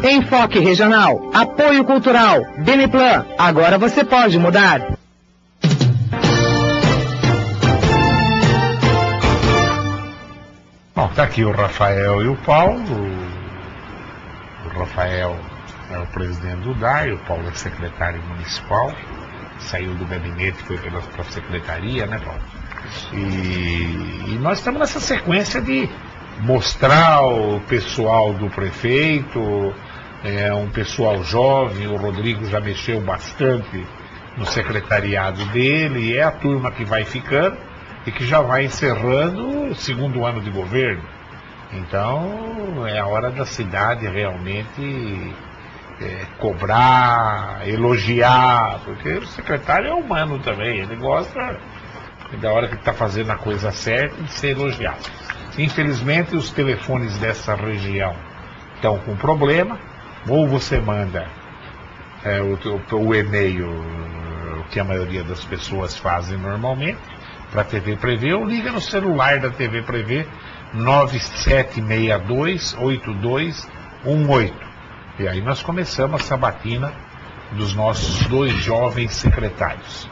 Enfoque Regional, Apoio Cultural, Beniplan, agora você pode mudar. Bom, tá aqui o Rafael e o Paulo. O Rafael é o presidente do DAI, o Paulo é secretário municipal, saiu do gabinete, foi para a secretaria, né, Paulo? E nós estamos nessa sequência de mostrar o pessoal do prefeito, um pessoal jovem. O Rodrigo já mexeu bastante no secretariado dele, e é a turma que vai ficando e que já vai encerrando o segundo ano de governo. Então é a hora da cidade realmente cobrar, elogiar, porque o secretário é humano também, ele gosta da hora que está fazendo a coisa certa de ser elogiado. Infelizmente os telefones dessa região estão com problema, ou você manda o e-mail que a maioria das pessoas fazem normalmente para a TV Prevê, ou liga no celular da TV Prevê 9762-8218. E aí nós começamos a sabatina dos nossos dois jovens secretários.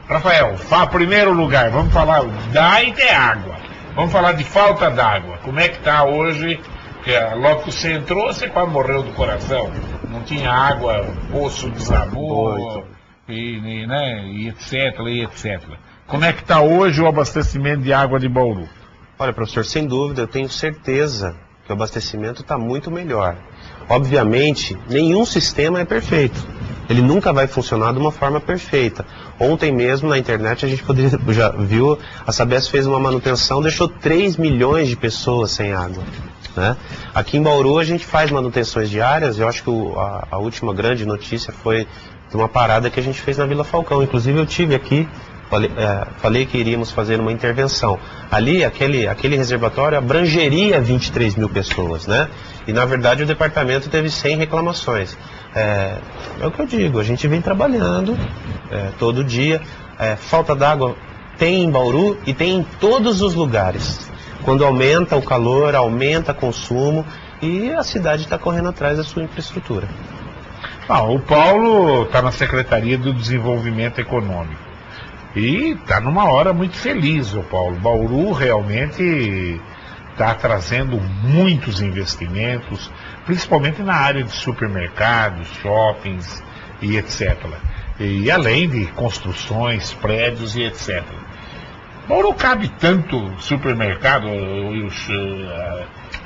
Rafael, primeiro lugar, vamos falar, dá e ter água. Vamos falar de falta d'água. Como é que está hoje? Logo que você entrou, você quase morreu do coração. Não tinha água, o poço desabou, e etc, e etc. Como é que está hoje o abastecimento de água de Bauru? Olha, professor, sem dúvida, eu tenho certeza que o abastecimento está muito melhor. Obviamente, nenhum sistema é perfeito. Ele nunca vai funcionar de uma forma perfeita. Ontem mesmo, na internet, a gente já viu, a Sabesp fez uma manutenção, deixou 3 milhões de pessoas sem água, né? Aqui em Bauru, a gente faz manutenções diárias. Eu acho que a última grande notícia foi de uma parada que a gente fez na Vila Falcão. Inclusive, eu tive aqui, falei que iríamos fazer uma intervenção. Ali, aquele reservatório abrangeria 23 mil pessoas, né? E, na verdade, o departamento teve 100 reclamações. É o que eu digo, a gente vem trabalhando todo dia. Falta d'água tem em Bauru e tem em todos os lugares. Quando aumenta o calor, aumenta o consumo e a cidade está correndo atrás da sua infraestrutura. O Paulo está na Secretaria do Desenvolvimento Econômico e está numa hora muito feliz, o Paulo. Bauru realmente está trazendo muitos investimentos, principalmente na área de supermercados, shoppings e etc. E além de construções, prédios e etc. Bauru cabe tanto supermercado, o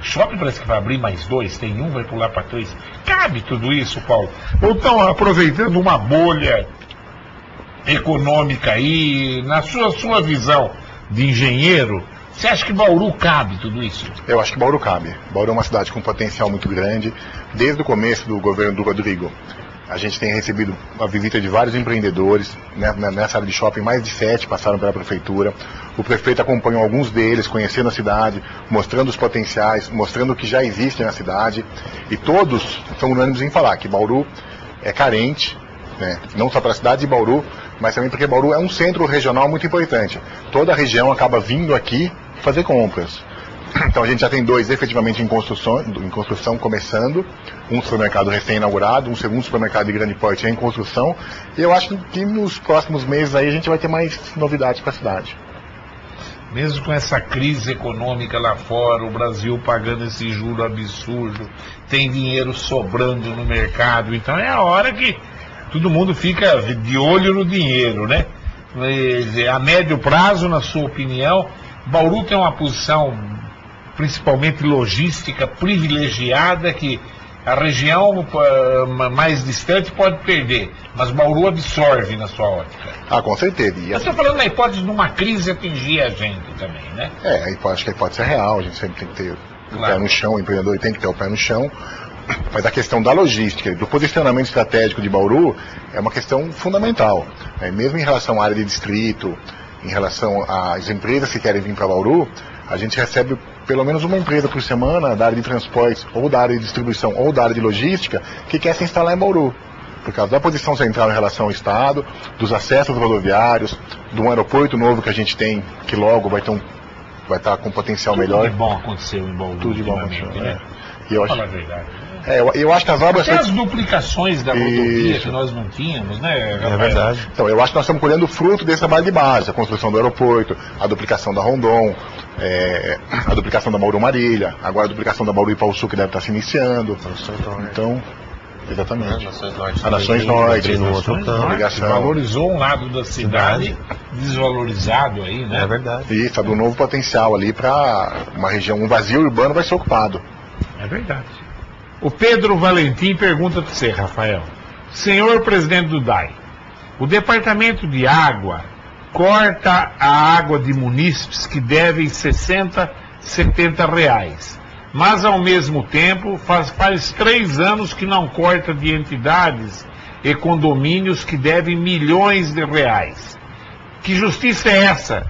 shopping parece que vai abrir mais 2, tem um, vai pular para 3. Cabe tudo isso, Paulo? Ou estão aproveitando uma bolha econômica aí, na sua visão de engenheiro? Você acha que Bauru cabe tudo isso? Eu acho que Bauru cabe. Bauru é uma cidade com potencial muito grande. Desde o começo do governo do Rodrigo, a gente tem recebido a visita de vários empreendedores, né? Nessa área de shopping, mais de 7 passaram pela prefeitura. O prefeito acompanhou alguns deles, conhecendo a cidade, mostrando os potenciais, mostrando o que já existe na cidade. E todos são unânimes em falar que Bauru é carente, né? Não só para a cidade de Bauru, mas também porque Bauru é um centro regional muito importante. Toda a região acaba vindo aqui fazer compras. Então a gente já tem 2 efetivamente em construção começando, um supermercado recém-inaugurado, um segundo supermercado de grande porte em construção, e eu acho que nos próximos meses aí a gente vai ter mais novidades para a cidade. Mesmo com essa crise econômica lá fora, o Brasil pagando esse juro absurdo, tem dinheiro sobrando no mercado, então é a hora que todo mundo fica de olho no dinheiro, né? A médio prazo, na sua opinião, Bauru tem uma posição, principalmente logística, privilegiada, que a região mais distante pode perder, mas Bauru absorve na sua ótica. Com certeza. Eu estou falando na hipótese de uma crise atingir a gente também, né? Acho que a hipótese é real, a gente sempre tem que ter o pé no chão, o empreendedor tem que ter o pé no chão. Mas a questão da logística, do posicionamento estratégico de Bauru, é uma questão fundamental. Mesmo em relação à área de distrito, em relação às empresas que querem vir para Bauru, a gente recebe pelo menos uma empresa por semana da área de transportes, ou da área de distribuição, ou da área de logística, que quer se instalar em Bauru. Por causa da posição central em relação ao Estado, dos acessos rodoviários, do aeroporto novo que a gente tem, que logo vai estar com potencial melhor. Tudo de bom aconteceu em Bauru. Tudo de bom aconteceu, né? E eu acho, Fala a verdade. eu acho que as obras... Até as duplicações da rodovia Isso. que nós não tínhamos, né, Rafael? É verdade. Então, eu acho que nós estamos colhendo o fruto desse trabalho de base, a construção do aeroporto, a duplicação da Rondon, a duplicação da Bauru Marília, agora a duplicação da Bauru e Sul, que deve estar se iniciando. Então, exatamente. A Nações Norte, no outro campo. ligação. Valorizou um lado da cidade, desvalorizado aí, né? É verdade. Isso, abre um novo potencial ali para uma região, um vazio urbano vai ser ocupado. É verdade. O Pedro Valentim pergunta para você, Rafael. Senhor presidente do DAI, o Departamento de Água corta a água de munícipes que devem 60, 70 reais. Mas, ao mesmo tempo, faz 3 anos que não corta de entidades e condomínios que devem milhões de reais. Que justiça é essa?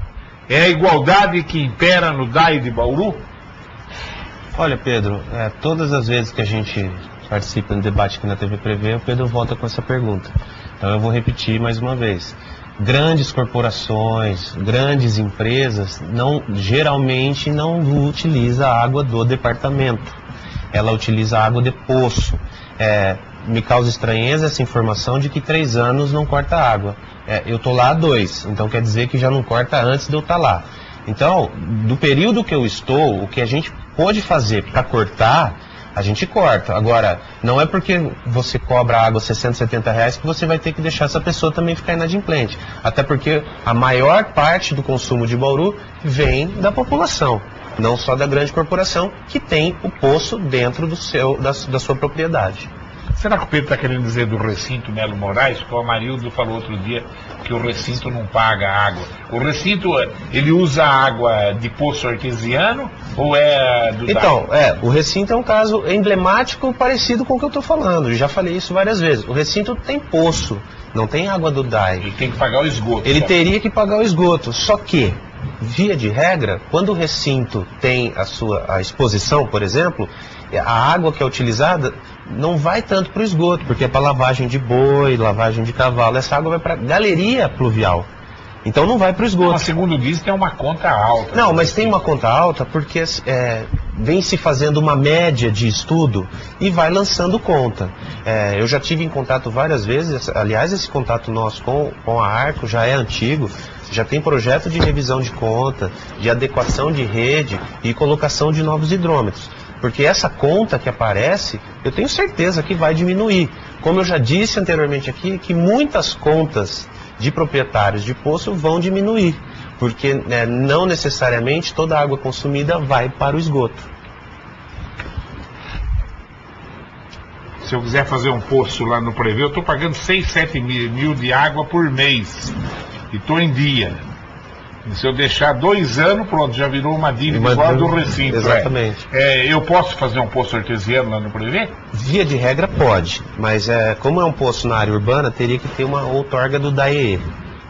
É a igualdade que impera no DAI de Bauru? Olha, Pedro, todas as vezes que a gente participa no debate aqui na TV Prevê, o Pedro volta com essa pergunta. Então eu vou repetir mais uma vez. Grandes corporações, grandes empresas, geralmente não utilizam a água do departamento. Ela utiliza a água de poço. Me causa estranheza essa informação de que 3 anos não corta água. Eu estou lá há 2, então quer dizer que já não corta antes de eu estar lá. Então, do período que eu estou, o que a gente pode fazer para cortar, a gente corta. Agora, não é porque você cobra água 60, 70 reais que você vai ter que deixar essa pessoa também ficar inadimplente. Até porque a maior parte do consumo de Bauru vem da população, não só da grande corporação que tem o poço dentro da sua propriedade. Será que o Pedro está querendo dizer do recinto Melo Moraes? Porque o Amarildo falou outro dia que o recinto não paga água. O recinto, ele usa água de poço artesiano ou é do Então, o recinto é um caso emblemático parecido com o que eu estou falando. Eu já falei isso várias vezes. O recinto tem poço, não tem água do DAI. Ele tem que pagar o esgoto. Ele teria que pagar o esgoto, só que, via de regra, quando o recinto tem a exposição, por exemplo, a água que é utilizada não vai tanto para o esgoto, porque é para lavagem de boi, lavagem de cavalo. Essa água vai para a galeria pluvial. Então não vai para o esgoto. Mas, segundo diz, tem uma conta alta. Não, mas tem uma conta alta porque vem se fazendo uma média de estudo e vai lançando conta. Eu já tive em contato várias vezes, aliás, esse contato nosso com a Arco já é antigo, já tem projeto de revisão de conta, de adequação de rede e colocação de novos hidrômetros. Porque essa conta que aparece, eu tenho certeza que vai diminuir. Como eu já disse anteriormente aqui, que muitas contas de proprietários de poço vão diminuir, porque não necessariamente toda a água consumida vai para o esgoto. Se eu quiser fazer um poço lá no Prevê, eu estou pagando 6, 7 mil de água por mês e estou em dia. E se eu deixar 2 anos, pronto, já virou uma dívida igual a do recinto. Exatamente. Eu posso fazer um poço artesiano lá no Prevê? Via de regra pode, mas como é um poço na área urbana, teria que ter uma outorga do DAE,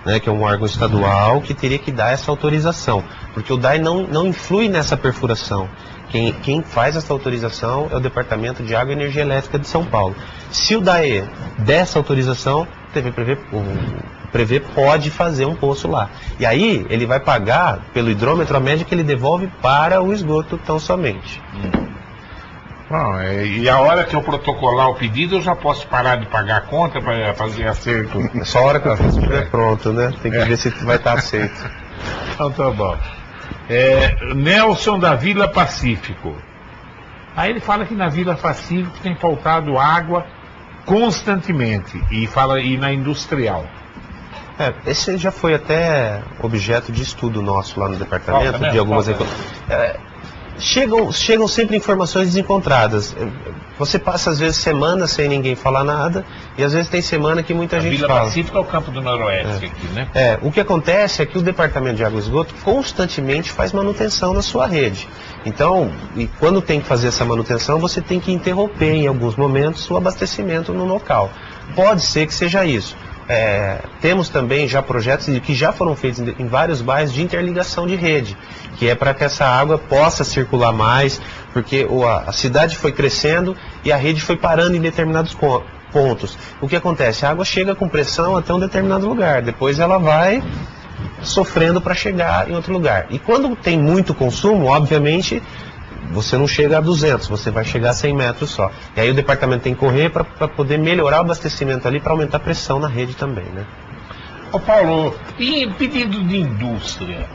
né, que é um órgão estadual que teria que dar essa autorização, porque o DAE não influi nessa perfuração. Quem faz essa autorização é o Departamento de Água e Energia Elétrica de São Paulo. Se o DAE der essa autorização, o Prevê pode fazer um poço lá. E aí ele vai pagar pelo hidrômetro a média que ele devolve para o esgoto tão somente. Bom, e a hora que eu protocolar o pedido, eu já posso parar de pagar a conta para fazer acerto? É só a hora que eu estiver pronto, né? Tem que ver se vai estar aceito. Então tá bom. Nelson da Vila Pacífico. Aí ele fala que na Vila Pacífico tem faltado água constantemente e na industrial. Esse já foi até objeto de estudo nosso lá no departamento, de algumas... Chegam sempre informações desencontradas. Você passa às vezes semanas sem ninguém falar nada, e às vezes tem semana que muita gente fala. A Vila Pacífica é o campo do Noroeste aqui, né? O que acontece é que o Departamento de Água e Esgoto constantemente faz manutenção na sua rede. Então, e quando tem que fazer essa manutenção, você tem que interromper em alguns momentos o abastecimento no local. Pode ser que seja isso. Temos também já projetos que já foram feitos em vários bairros de interligação de rede, que é para que essa água possa circular mais, porque a cidade foi crescendo e a rede foi parando em determinados pontos. O que acontece? A água chega com pressão até um determinado lugar, depois ela vai sofrendo para chegar em outro lugar. E quando tem muito consumo, obviamente, você não chega a 200, você vai chegar a 100 metros só. E aí o departamento tem que correr para poder melhorar o abastecimento ali, para aumentar a pressão na rede também, né? Ô Paulo, e pedido de indústria?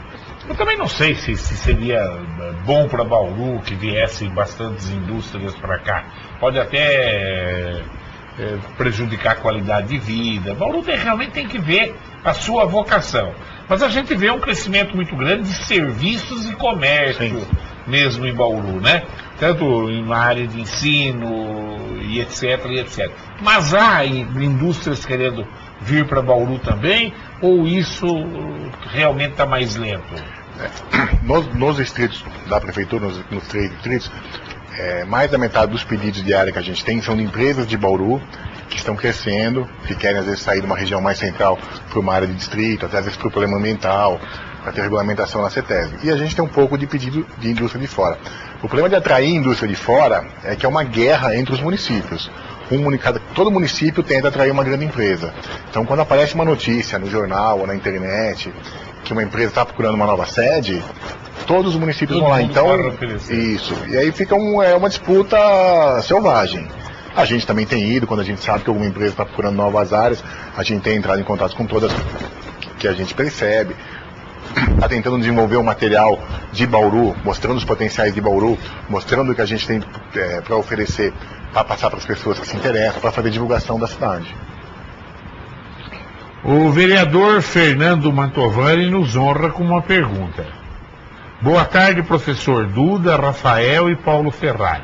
Eu também não sei se seria bom para Bauru que viessem bastantes indústrias para cá. Pode até prejudicar a qualidade de vida. Bauru realmente tem que ver a sua vocação. Mas a gente vê um crescimento muito grande de serviços e comércio. Sim. Mesmo em Bauru, né? Tanto na área de ensino e etc, e etc. Mas há indústrias querendo vir para Bauru também, ou isso realmente está mais lento? Nos distritos da prefeitura, nos 3 distritos, mais da metade dos pedidos de área que a gente tem são de empresas de Bauru que estão crescendo, que querem às vezes sair de uma região mais central para uma área de distrito, até às vezes para o problema ambiental, para ter regulamentação na CETESB. E a gente tem um pouco de pedido de indústria de fora. O problema de atrair indústria de fora é que é uma guerra entre os municípios. Todo município tenta atrair uma grande empresa. Então, quando aparece uma notícia no jornal ou na internet que uma empresa está procurando uma nova sede, todos os municípios vão lá. Então, isso. E aí fica uma disputa selvagem. A gente também tem ido, quando a gente sabe que alguma empresa está procurando novas áreas, a gente tem entrado em contato com todas que a gente percebe. Está tentando desenvolver um material de Bauru, mostrando os potenciais de Bauru, mostrando o que a gente tem para oferecer, para passar para as pessoas que se interessam, para fazer divulgação da cidade. O vereador Fernando Mantovani nos honra com uma pergunta. Boa tarde, professor Duda, Rafael e Paulo Ferrari.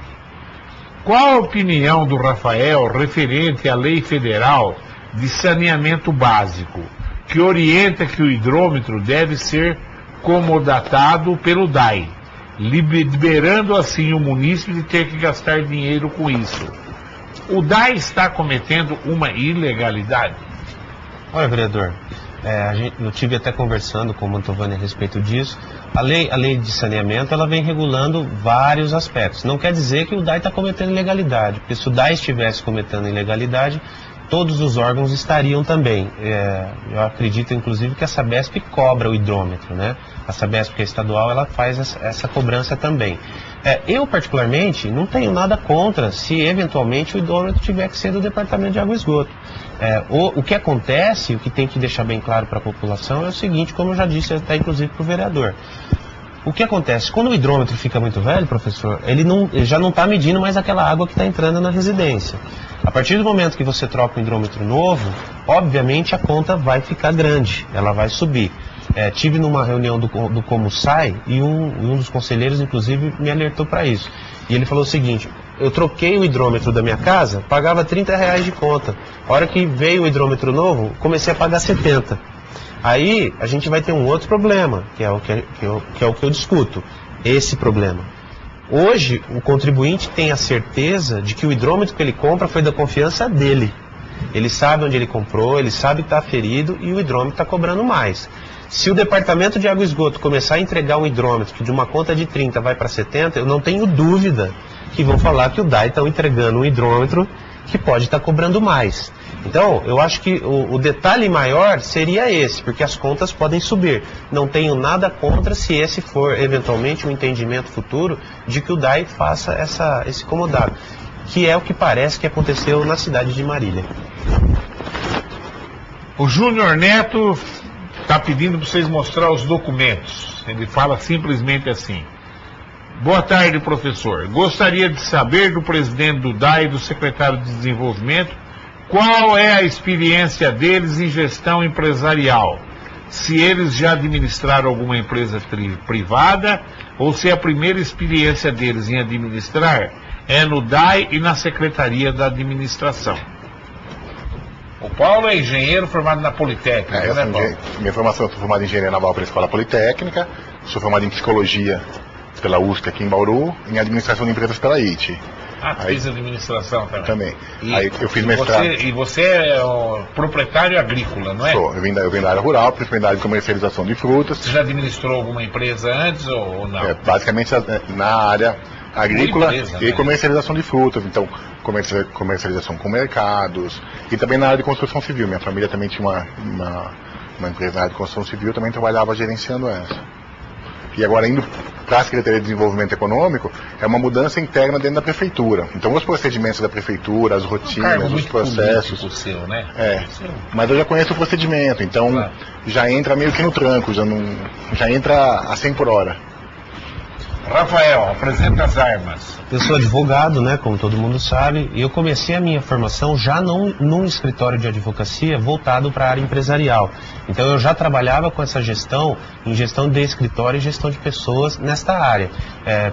Qual a opinião do Rafael referente à lei federal de saneamento básico, que orienta que o hidrômetro deve ser comodatado pelo DAI, liberando assim o munícipe de ter que gastar dinheiro com isso? O DAI está cometendo uma ilegalidade? Olha, vereador, eu tive até conversando com o Mantovani a respeito disso. A lei de saneamento, ela vem regulando vários aspectos. Não quer dizer que o DAI está cometendo ilegalidade, porque se o DAI estivesse cometendo ilegalidade, todos os órgãos estariam também. Eu acredito, inclusive, que a Sabesp cobra o hidrômetro, né? A Sabesp, que é estadual, ela faz essa cobrança também. Eu, particularmente, não tenho nada contra se, eventualmente, o hidrômetro tiver que ser do Departamento de Água e Esgoto. O que acontece, o que tem que deixar bem claro para a população é o seguinte, como eu já disse até, inclusive, para o vereador. O que acontece? Quando o hidrômetro fica muito velho, professor, ele já não está medindo mais aquela água que está entrando na residência. A partir do momento que você troca um hidrômetro novo, obviamente a conta vai ficar grande, ela vai subir. Tive numa reunião do Como Sai e um dos conselheiros, inclusive, me alertou para isso. E ele falou o seguinte: eu troquei o hidrômetro da minha casa, pagava R$30 de conta. A hora que veio o hidrômetro novo, comecei a pagar 70. Aí a gente vai ter um outro problema, que é o que eu discuto, esse problema. Hoje, o contribuinte tem a certeza de que o hidrômetro que ele compra foi da confiança dele. Ele sabe onde ele comprou, ele sabe que está aferido e o hidrômetro está cobrando mais. Se o Departamento de Água e Esgoto começar a entregar um hidrômetro que de uma conta de 30 vai para 70, eu não tenho dúvida que vão falar que o DAI está entregando um hidrômetro que pode estar cobrando mais. Então, eu acho que o detalhe maior seria esse, porque as contas podem subir. Não tenho nada contra se esse for, eventualmente, um entendimento futuro de que o DAI faça esse comodado, que é o que parece que aconteceu na cidade de Marília. O Júnior Neto está pedindo para vocês mostrar os documentos. Ele fala simplesmente assim: boa tarde, professor. Gostaria de saber do presidente do DAI e do secretário de Desenvolvimento qual é a experiência deles em gestão empresarial. Se eles já administraram alguma empresa privada ou se a primeira experiência deles em administrar é no DAI e na Secretaria da Administração. O Paulo é engenheiro formado na Politécnica, né, Paulo? Minha formação, eu sou formado em engenharia naval pela Escola Politécnica, sou formado em psicologia pela USP aqui em Bauru, em administração de empresas pela IT. Fiz administração também. Aí eu fiz mestrado. E você é o proprietário agrícola, não é? Sou, eu venho da área rural, principalmente da área de comercialização de frutas. Você já administrou alguma empresa antes ou não? Basicamente na área agrícola e comercialização de frutas, então comercialização com mercados e também na área de construção civil. Minha família também tinha uma empresa na área de construção civil, eu também trabalhava gerenciando essa. E agora indo para a Secretaria de Desenvolvimento Econômico é uma mudança interna dentro da Prefeitura. Então, os procedimentos da Prefeitura, as rotinas, os processos... Seu, né? Mas eu já conheço o procedimento, então já entra meio que no tranco, já entra a 100 por hora. Rafael, apresenta as armas. Eu sou advogado, né, como todo mundo sabe, e eu comecei a minha formação já num escritório de advocacia voltado para a área empresarial. Então eu já trabalhava com essa gestão, em gestão de escritório e gestão de pessoas nesta área.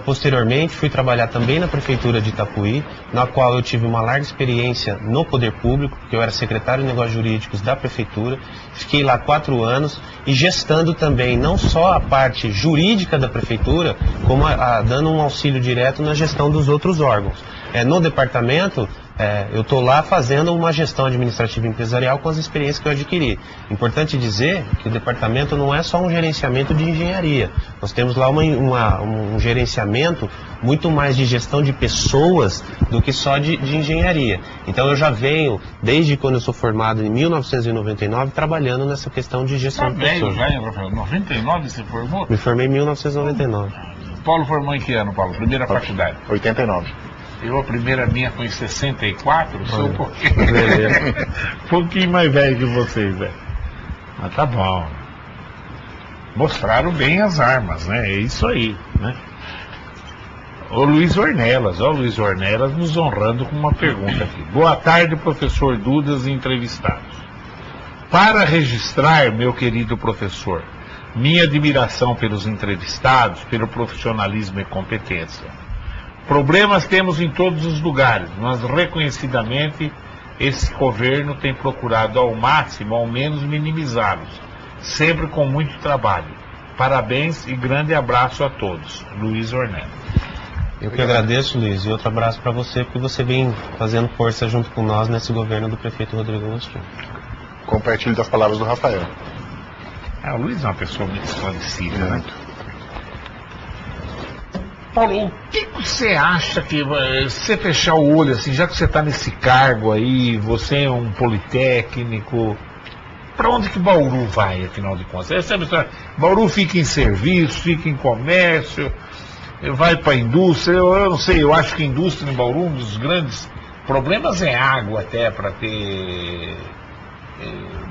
Posteriormente fui trabalhar também na Prefeitura de Itapuí, na qual eu tive uma larga experiência no poder público, porque eu era secretário de Negócios Jurídicos da Prefeitura, fiquei lá 4 anos e gestando também não só a parte jurídica da Prefeitura, como dando um auxílio direto na gestão dos outros órgãos. No departamento, eu estou lá fazendo uma gestão administrativa e empresarial com as experiências que eu adquiri. Importante dizer que o departamento não é só um gerenciamento de engenharia. Nós temos lá um gerenciamento muito mais de gestão de pessoas do que só de engenharia. Então eu já venho, desde quando eu sou formado em 1999, trabalhando nessa questão de gestão de pessoas. Já, Rafael, 99 você formou? Me formei em 1999. Paulo formou em que ano, Paulo? Primeira faculdade? 89. Eu, a primeira minha foi em 64, sou um pouquinho mais velho que vocês, velho. Mas tá bom. Mostraram bem as armas, né? É isso aí, né? O Luiz Ornelas nos honrando com uma pergunta aqui. Boa tarde, professor Dudas e entrevistados. Para registrar, meu querido professor, minha admiração pelos entrevistados, pelo profissionalismo e competência. Problemas temos em todos os lugares, mas reconhecidamente esse governo tem procurado ao máximo, ao menos minimizá-los, sempre com muito trabalho. Parabéns e grande abraço a todos. Luiz Ornelas. Eu que agradeço, Luiz, e outro abraço para você, porque você vem fazendo força junto com nós nesse governo do prefeito Rodrigo Agostinho. Compartilho das palavras do Rafael. O Luiz é uma pessoa muito esclarecida, né? Paulo, o que você acha que, se você fechar o olho, assim, já que você está nesse cargo aí, você é um politécnico, para onde que Bauru vai, afinal de contas? Essa é a história. Bauru fica em serviço, fica em comércio, vai para a indústria, eu não sei, eu acho que a indústria em Bauru, um dos grandes problemas é água até para ter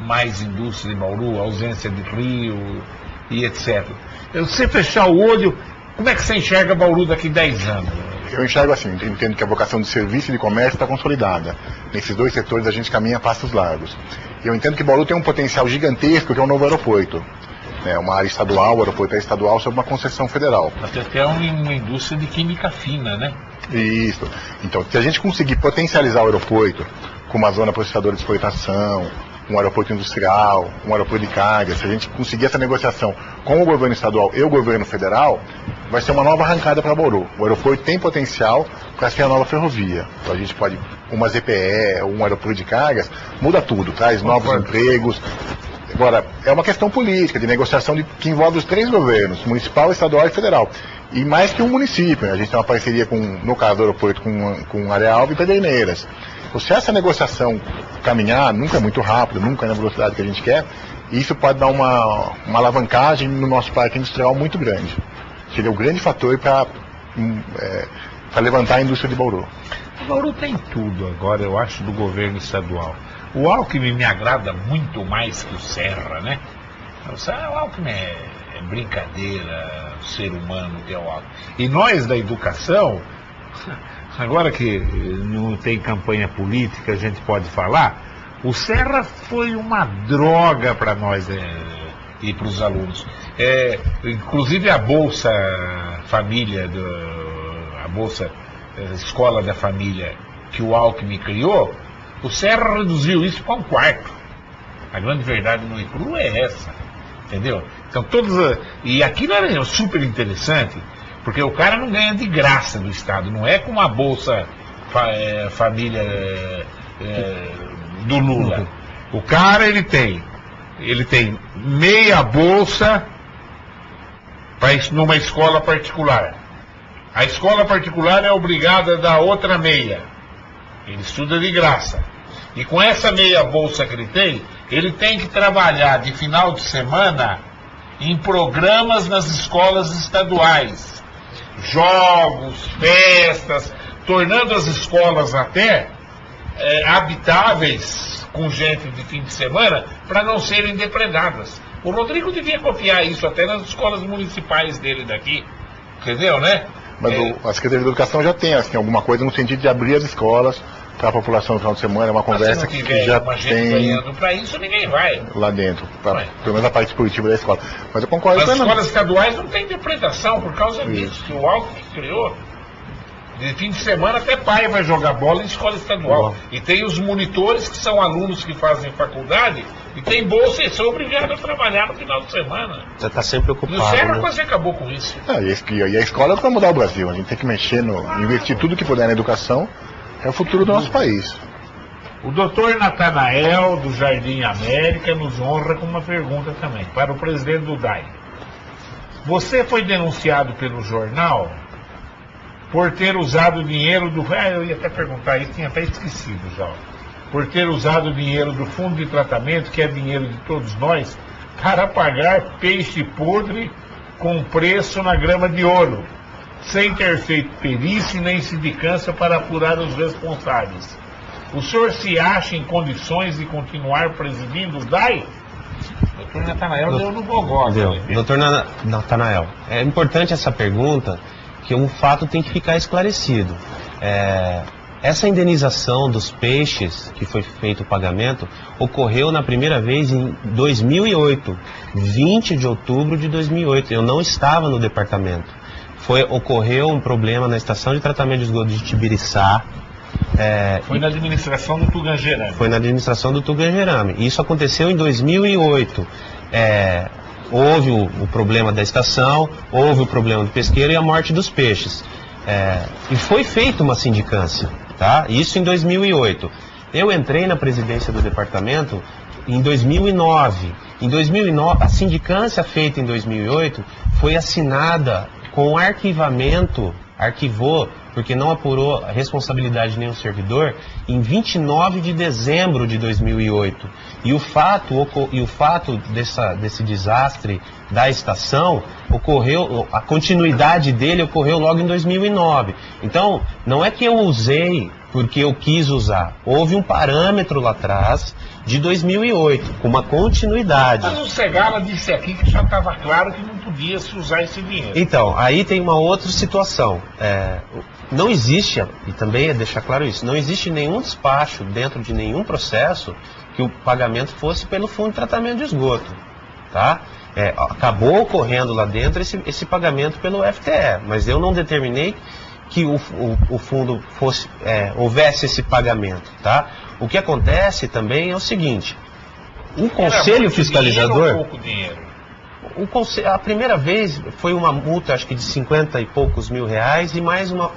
mais indústria em Bauru, ausência de rio e etc. Se você fechar o olho, como é que você enxerga Bauru daqui 10 anos? Eu enxergo assim, entendo que a vocação de serviço e de comércio está consolidada. Nesses dois setores a gente caminha a passos largos. Eu entendo que Bauru tem um potencial gigantesco, que é o novo aeroporto. Uma área estadual, o aeroporto é estadual sob uma concessão federal. Até uma indústria de química fina, né? Isso. Então, se a gente conseguir potencializar o aeroporto com uma zona processadora de exportação, um aeroporto industrial, um aeroporto de carga, se a gente conseguir essa negociação com o governo estadual e o governo federal, vai ser uma nova arrancada para Bauru. O aeroporto tem potencial para ser a nova ferrovia. Então a gente pode, uma ZPE, um aeroporto de cargas, muda tudo, traz novos empregos. Agora, é uma questão política, de negociação que envolve os 3 governos, municipal, estadual e federal. E mais que um município, a gente tem uma parceria no caso do aeroporto, com Arealva e Pederneiras. Então, se essa negociação caminhar, nunca é muito rápido, nunca é na velocidade que a gente quer, isso pode dar uma alavancagem no nosso parque industrial muito grande. Seria o grande fator para levantar a indústria de Bauru. Bauru tem tudo agora, eu acho, do governo estadual. O Alckmin me agrada muito mais que o Serra, né? O Alckmin é brincadeira, o ser humano que é o Alckmin. E nós da educação, agora que não tem campanha política, a gente pode falar, o Serra foi uma droga para nós e para os alunos. Inclusive a Bolsa Família, a Bolsa Escola da Família que o Alckmin criou, o Serra reduziu isso para 1/4. A grande verdade no cru é essa, entendeu? Então e aquilo era super interessante, porque o cara não ganha de graça do Estado, não é como a Bolsa Família do Lula. O cara, ele tem meia bolsa numa escola particular. A escola particular é obrigada a dar outra meia. Ele estuda de graça. E com essa meia bolsa que ele tem que trabalhar de final de semana em programas nas escolas estaduais. Jogos, festas, tornando as escolas até habitáveis com gente de fim de semana para não serem depredadas. O Rodrigo devia copiar isso até nas escolas municipais dele daqui. Entendeu, né? Mas a Secretaria de Educação já tem assim, alguma coisa no sentido de abrir as escolas para a população no final de semana, é uma conversa que já tem ganhando para isso, ninguém vai lá dentro, pelo menos a parte esportiva da escola. Mas eu concordo. As escolas estaduais não tem depredação por causa disso, que o Alckmin criou. De fim de semana até pai vai jogar bola em escola estadual. E tem os monitores que são alunos que fazem faculdade e tem bolsa e são obrigados a trabalhar no final de semana. Você está sempre ocupado. E o Serra quase acabou com isso. E a escola é para mudar o Brasil. A gente tem que mexer investir tudo que puder na educação. É o futuro do nosso país. O doutor Natanael, do Jardim América, nos honra com uma pergunta também, para o presidente do DAI. Você foi denunciado pelo jornal por ter usado dinheiro do... eu ia até perguntar isso, tinha até esquecido já. Por ter usado o dinheiro do fundo de tratamento, que é dinheiro de todos nós, para pagar peixe podre com preço na grama de ouro, sem ter feito perícia nem sindicância para apurar os responsáveis. O senhor se acha em condições de continuar presidindo o DAI? Doutor Natanael deu no gogó. Doutor Natanael, é importante essa pergunta, que um fato tem que ficar esclarecido. Essa indenização dos peixes, que foi feito o pagamento, ocorreu na primeira vez em 2008, 20 de outubro de 2008. Eu não estava no departamento. Ocorreu um problema na estação de tratamento de esgoto de Tibiriçá. Foi na administração do Tugangerame. Foi na administração do Tugangerame. Isso aconteceu em 2008. Houve o problema da estação, houve o problema do pesqueiro e a morte dos peixes. E foi feita uma sindicância, tá? Isso em 2008. Eu entrei na presidência do departamento em 2009. Em 2009, a sindicância feita em 2008 foi assinada com arquivamento, arquivou, porque não apurou a responsabilidade de nenhum servidor, em 29 de dezembro de 2008. E o fato desse desastre da estação ocorreu, a continuidade dele ocorreu logo em 2009. Então, não é que eu usei porque eu quis usar. Houve um parâmetro lá atrás de 2008, com uma continuidade. Mas o Segala disse aqui que já estava claro que não podia se usar esse dinheiro. Então, aí tem uma outra situação. Não existe, e também é deixar claro isso, não existe nenhum despacho dentro de nenhum processo que o pagamento fosse pelo fundo de tratamento de esgoto. Tá? Acabou ocorrendo lá dentro esse pagamento pelo FTE, mas eu não determinei que o fundo houvesse esse pagamento. Tá? O que acontece também é o seguinte, o Conselho Fiscalizador... Dinheiro ou pouco dinheiro? A primeira vez foi uma multa, acho que de 50 e poucos mil reais, e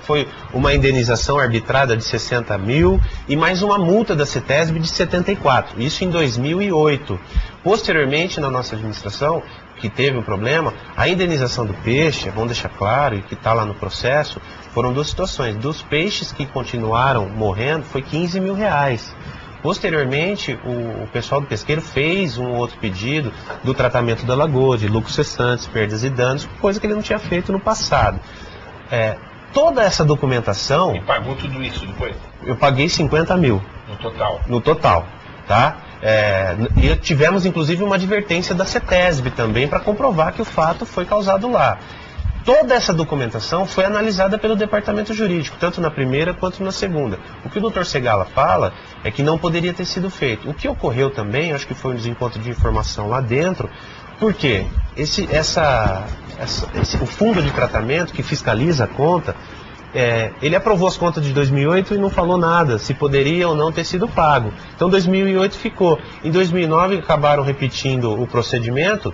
foi uma indenização arbitrada de 60 mil, e mais uma multa da CETESB de 74, isso em 2008. Posteriormente, na nossa administração, que teve um problema, a indenização do peixe, vamos deixar claro, e que está lá no processo, foram duas situações. Dos peixes que continuaram morrendo, foi 15 mil reais. Posteriormente, o pessoal do pesqueiro fez um outro pedido do tratamento da lagoa, de lucros cessantes, perdas e danos, coisa que ele não tinha feito no passado. Toda essa documentação... E pagou tudo isso depois? Eu paguei 50 mil. No total? No total, tá? E tivemos, inclusive, uma advertência da CETESB também para comprovar que o fato foi causado lá. Toda essa documentação foi analisada pelo departamento jurídico, tanto na primeira quanto na segunda. O que o Dr. Segala fala é que não poderia ter sido feito. O que ocorreu também, acho que foi um desencontro de informação lá dentro, porque o fundo de tratamento que fiscaliza a conta, ele aprovou as contas de 2008 e não falou nada, se poderia ou não ter sido pago. Então 2008 ficou. Em 2009 acabaram repetindo o procedimento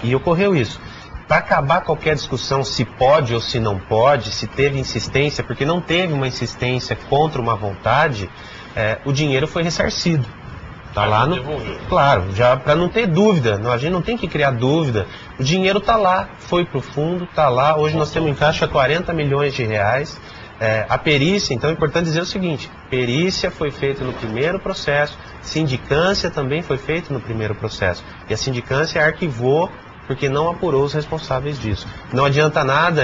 e ocorreu isso. Para acabar qualquer discussão se pode ou se não pode, se teve insistência, porque não teve uma insistência contra uma vontade, o dinheiro foi ressarcido. Está lá no... Claro, já para não ter dúvida, a gente não tem que criar dúvida. O dinheiro está lá, foi para o fundo, está lá. Hoje nós temos em caixa 40 milhões de reais. A perícia, então é importante dizer o seguinte, perícia foi feita no primeiro processo, sindicância também foi feita no primeiro processo. E a sindicância arquivou porque não apurou os responsáveis disso. Não adianta nada,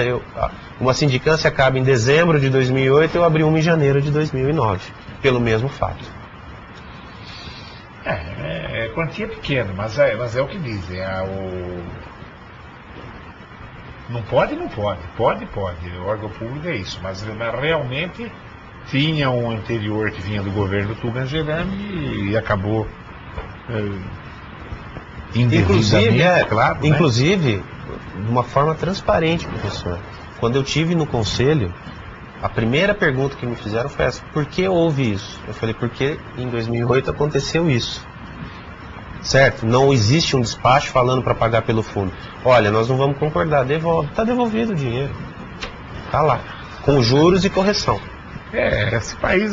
uma sindicância acaba em dezembro de 2008, eu abri uma em janeiro de 2009, pelo mesmo fato. Quantia pequena, mas é o que dizem. Não pode. Pode. O órgão público é isso, mas realmente tinha um anterior que vinha do governo Tugangerani e acabou indevidamente, claro. Inclusive, de uma forma transparente, professor. Quando eu tive no conselho, a primeira pergunta que me fizeram foi essa: por que houve isso? Eu falei, porque em 2008 aconteceu isso. Certo? Não existe um despacho falando para pagar pelo fundo. Olha, nós não vamos concordar, devolve. Está devolvido o dinheiro. Está lá. Com juros e correção. Esse país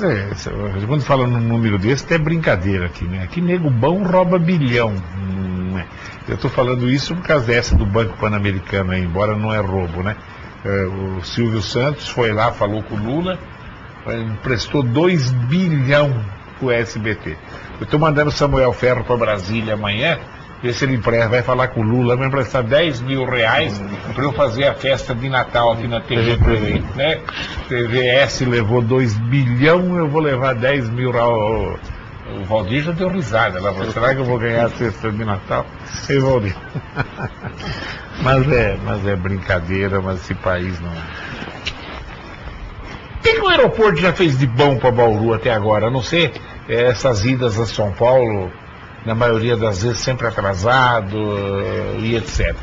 quando fala num número desse, é brincadeira aqui, né? Aqui nego bom rouba bilhão. Eu estou falando isso por causa dessa do Banco Pan-Americano aí, embora não é roubo, né? O Silvio Santos foi lá, falou com o Lula, emprestou 2 bilhão pro SBT. Eu estou mandando o Samuel Ferro para Brasília amanhã, ver se ele vai falar com o Lula, vai emprestar 10 mil reais para eu fazer a festa de Natal aqui na TV Presente, né? TVS levou 2 bilhão, eu vou levar 10 mil reais. O Valdir já deu risada lá, será que eu vou ganhar a festa de Natal? Ei, Valdir. mas é brincadeira, mas esse país não. O que o aeroporto já fez de bom para Bauru até agora? A não ser essas idas a São Paulo, na maioria das vezes sempre atrasado e etc.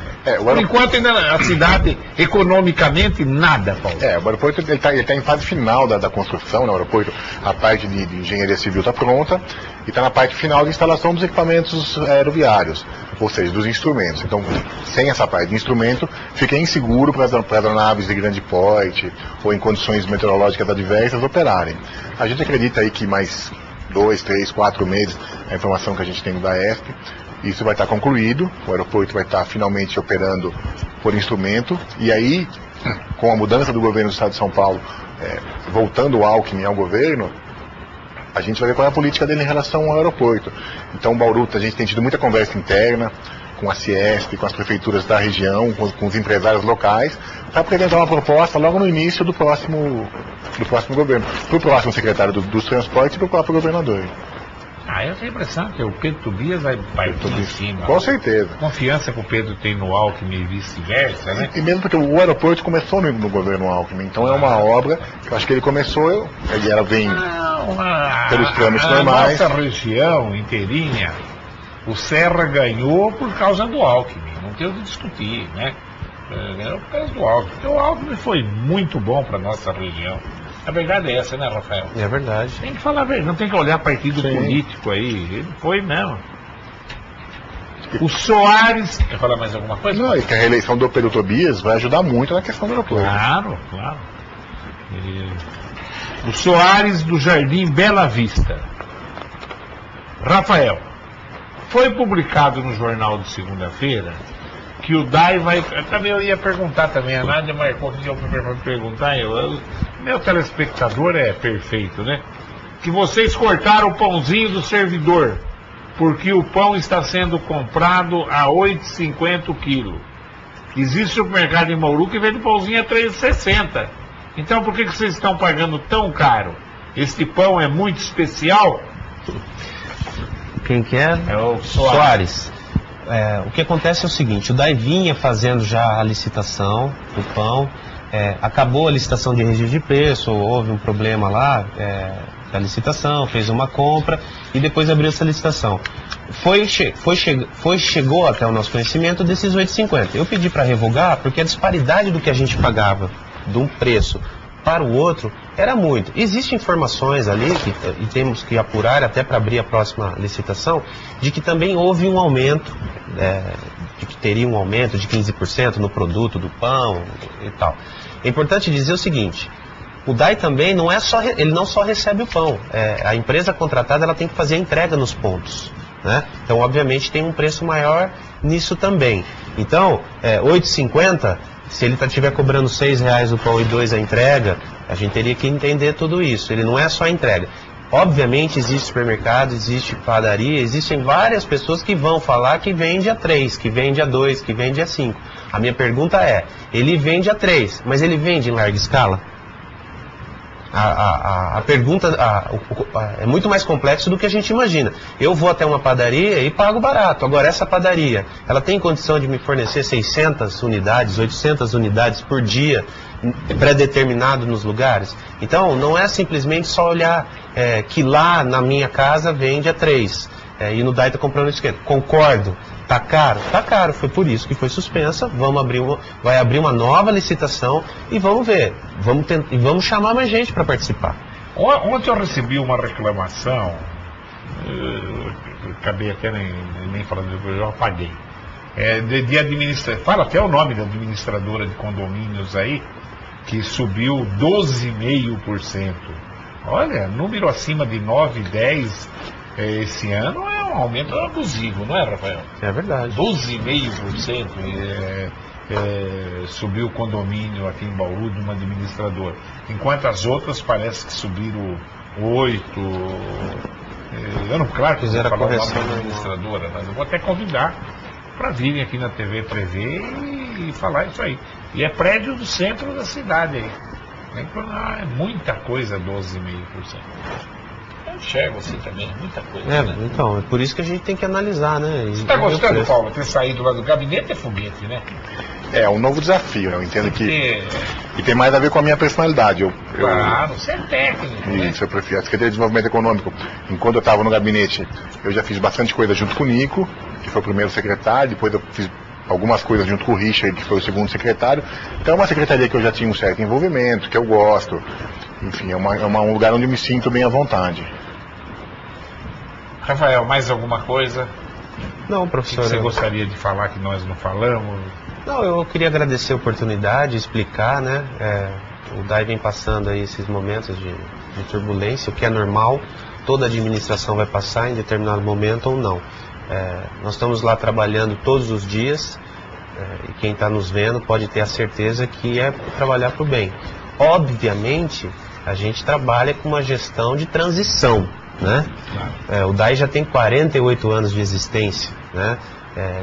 Por enquanto ainda a cidade, economicamente, nada, Paulo. O aeroporto ele tá em fase final da construção, né? O aeroporto, a parte de engenharia civil está pronta e está na parte final de instalação dos equipamentos aeroviários, ou seja, dos instrumentos. Então, sem essa parte de instrumento, fica inseguro para as aeronaves de grande porte ou em condições meteorológicas adversas operarem. A gente acredita aí que mais 2, 3, 4 meses, a informação que a gente tem da ESP, isso vai estar concluído, o aeroporto vai estar finalmente operando por instrumento, e aí, com a mudança do governo do estado de São Paulo, voltando o Alckmin ao governo, a gente vai ver qual é a política dele em relação ao aeroporto. Então, Bauru, a gente tem tido muita conversa interna com a Ciesp, com as prefeituras da região, com os empresários locais, para apresentar uma proposta logo no início do próximo governo, para o próximo secretário dos transportes e para o próprio governador. Eu tenho a impressão que o Pedro Tobias vai tudo em cima. Com certeza. Confiança que o Pedro tem no Alckmin e vice-versa, né? E mesmo porque o aeroporto começou no governo Alckmin, então é uma obra que eu acho que ele começou, ela vem pelos trâmites normais. A nossa região inteirinha, o Serra ganhou por causa do Alckmin, não tem o que discutir, né? Ganhou por causa do Alckmin. Então o Alckmin foi muito bom para a nossa região. A verdade é essa, né, Rafael? É verdade. Tem que falar a verdade, não tem que olhar partido político aí. Ele foi mesmo. O Soares. Quer falar mais alguma coisa? Não, e que a reeleição do Pedro Tobias vai ajudar muito na questão do aeroporto. Claro. O Soares do Jardim Bela Vista. Rafael, foi publicado no jornal de segunda-feira que o DAI vai... Também eu ia perguntar também, a Nádia marcou aqui para perguntar, meu telespectador é perfeito, né? Que vocês cortaram o pãozinho do servidor, porque o pão está sendo comprado a R$ 8,50 o quilo. Existe supermercado em Bauru que vende pãozinho a R$ 3,60. Então por que vocês estão pagando tão caro? Este pão é muito especial? Quem que é? É o Soares. O que acontece é o seguinte, o DAI vinha fazendo já a licitação do pão, acabou a licitação de registro de preço, houve um problema lá da licitação, fez uma compra e depois abriu essa licitação. Chegou até o nosso conhecimento desses 8,50. Eu pedi para revogar porque a disparidade do que a gente pagava de um preço para o outro era muito. Existem informações ali, e temos que apurar até para abrir a próxima licitação, de que também houve um aumento, de que teria um aumento de 15% no produto do pão e tal. É importante dizer o seguinte, o DAI também ele não só recebe o pão, a empresa contratada ela tem que fazer a entrega nos pontos, né? Então obviamente tem um preço maior nisso também. Então, 8,50, se ele estiver cobrando R$ 6,00 o pão e 2 a entrega, a gente teria que entender tudo isso. Ele não é só a entrega. Obviamente existe supermercado, existe padaria, existem várias pessoas que vão falar que vende a 3, que vende a 2, que vende a 5. A minha pergunta é, ele vende a 3, mas ele vende em larga escala? A pergunta é muito mais complexo do que a gente imagina. Eu vou até uma padaria e pago barato. Agora, essa padaria, ela tem condição de me fornecer 600 unidades, 800 unidades por dia, pré-determinado nos lugares? Então, não é simplesmente só olhar que lá na minha casa vende a 3 e no DAI está comprando esquerdo. Concordo. Tá caro? Tá caro. Foi por isso que foi suspensa. Vai abrir uma nova licitação e vamos ver. Vamos chamar mais gente para participar. Ontem eu recebi uma reclamação, acabei até nem falando depois, eu apaguei. De administração, fala até o nome da administradora de condomínios aí, que subiu 12,5%. Olha, número acima de 9, 10 esse ano é um aumento abusivo, não é, Rafael? É verdade. 12,5% subiu o condomínio aqui em Bauru de uma administradora. Enquanto as outras parece que subiram 8%. Eu não, claro que fizeram a correção da administradora, mas eu vou até convidar para virem aqui na TV Prevê e falar isso aí. E é prédio do centro da cidade aí. É muita coisa, 12,5%. Eu enxergo assim também, é muita coisa. Né? Então, é por isso que a gente tem que analisar, né? Você está gostando, Paulo, ter saído lá do gabinete é foguete, né? É um novo desafio, eu entendo que... E tem mais a ver com a minha personalidade. Claro, você é técnico, né? Isso, eu prefiro. A Secretaria de Desenvolvimento Econômico, enquanto eu estava no gabinete, eu já fiz bastante coisa junto com o Nico, que foi o primeiro secretário, depois eu fiz algumas coisas junto com o Richard, que foi o segundo secretário. Então é uma secretaria que eu já tinha um certo envolvimento, que eu gosto. Enfim, é um lugar onde eu me sinto bem à vontade. Rafael, mais alguma coisa? Não, professor. O que você gostaria de falar que nós não falamos? Não, eu queria agradecer a oportunidade, explicar, né? O DAI vem passando aí esses momentos de turbulência, o que é normal, toda administração vai passar em determinado momento ou não. Nós estamos lá trabalhando todos os dias, e quem está nos vendo pode ter a certeza que é trabalhar para o bem. Obviamente, a gente trabalha com uma gestão de transição, né? O DAI já tem 48 anos de existência, né?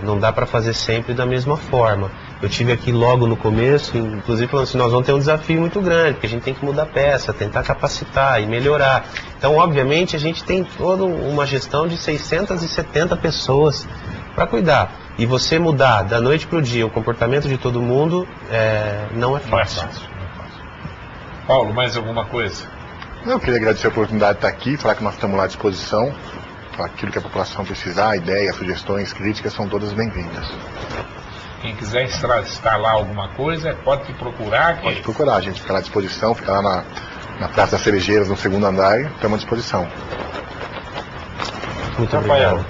Não dá para fazer sempre da mesma forma. Eu tive aqui logo no começo, inclusive falando assim, nós vamos ter um desafio muito grande, porque a gente tem que mudar a peça, tentar capacitar e melhorar. Então, obviamente, a gente tem toda uma gestão de 670 pessoas para cuidar. E você mudar da noite para o dia o comportamento de todo mundo não é fácil. Paulo, mais alguma coisa? Eu queria agradecer a oportunidade de estar aqui, falar que nós estamos lá à disposição. Aquilo que a população precisar, ideias, sugestões, críticas, são todas bem-vindas. Quem quiser instalar alguma coisa, pode te procurar. Pode procurar, a gente fica lá à disposição, fica lá na Praça das Cerejeiras, no segundo andar, estamos à disposição. Muito obrigado.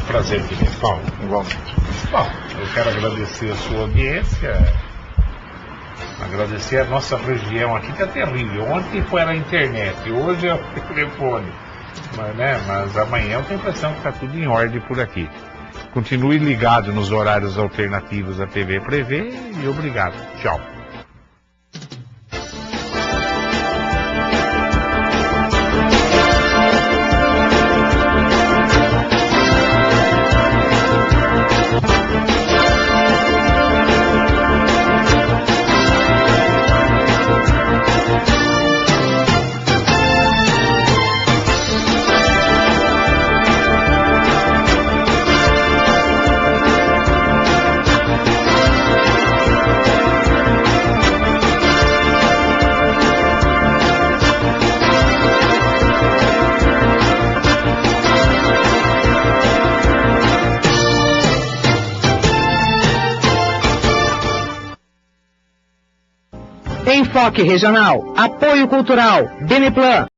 Prazer te ver, Paulo. Igualmente. Bom, eu quero agradecer a sua audiência, agradecer a nossa região aqui, que é terrível. Ontem foi na internet, hoje é o telefone. Mas amanhã eu tenho a impressão que está tudo em ordem por aqui. Continue ligado nos horários alternativos da TV Prevê e obrigado. Tchau. Enfoque Regional, Apoio Cultural, Beneplan.